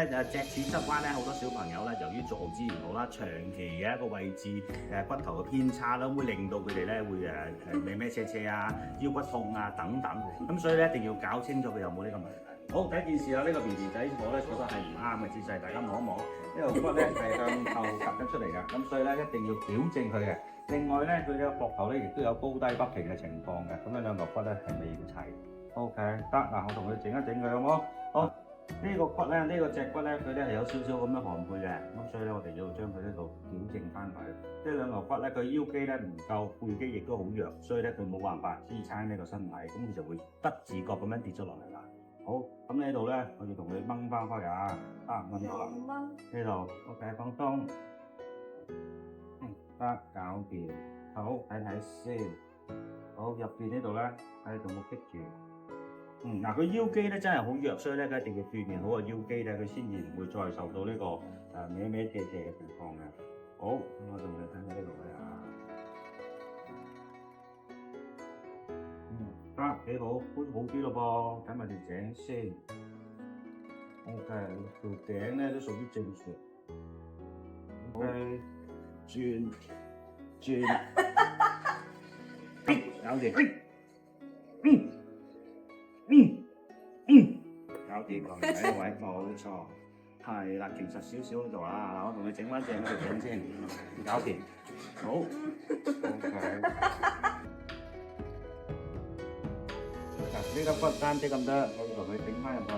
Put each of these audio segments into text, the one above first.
脊柱側彎咧，好多小朋友咧，由於坐姿唔好啦，長期嘅一個位置骨頭嘅偏差啦，會令到佢哋咧會歪斜斜啊、腰骨痛啊等等。咁所以咧一定要搞清楚佢有冇呢個問題。好，第一件事啦，呢個 BB 仔坐咧坐得係唔啱嘅姿勢，大家摸一摸，呢個骨咧係向後凸緊出嚟嘅，咁所以咧一定要矯正佢嘅。另外咧，佢嘅膊頭咧亦都有高低不平嘅情況嘅，咁樣兩嚿骨咧係未齊。OK， 得嗱，我同佢整一整佢好冇？好。呢個骨咧，呢個脊骨咧，佢咧係有少少咁樣寒背嘅，咁所以咧我哋要將佢呢度矯正翻佢。呢兩嚿骨咧，佢腰肌咧唔夠，背肌亦都好弱，所以咧佢冇辦法支撐呢個身體，咁佢就會不自覺咁樣跌咗落嚟啦。好，咁呢度咧，我要同佢掹翻開啊，掹到啦。呢度 OK， 放鬆，得搞掂。好，睇睇先。好，入邊呢度咧，睇仲冇棘住。嗱，佢腰肌咧真係好弱，所以咧佢一定要鍛鍊好個腰肌咧，佢先至唔會再受到呢個歪歪斜斜嘅情況嘅。好，咁我同你睇下呢度啊，得幾好，好似好啲咯噃，睇埋條頸先。OK， 條頸咧都屬於正常。OK， 轉，搞掂。搞掂個位，冇錯，係啦，其實少少呢度啦，我同你整翻正嗰條頸先，搞掂，好 ，OK， 嗱呢個骨單啲咁多，我同佢整翻入去，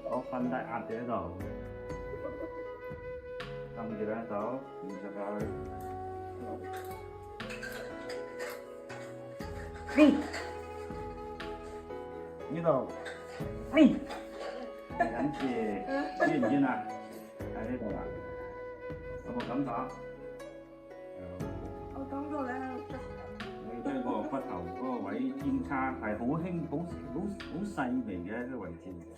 好，瞓低壓住喺度，撳住兩手，唔實佢，呢度。緊住，知唔知啊？喺呢度啦，有冇感覺？我感覺你喺度捽。你對個骨頭嗰個位偏差係好細微嘅一個位置嚟嘅。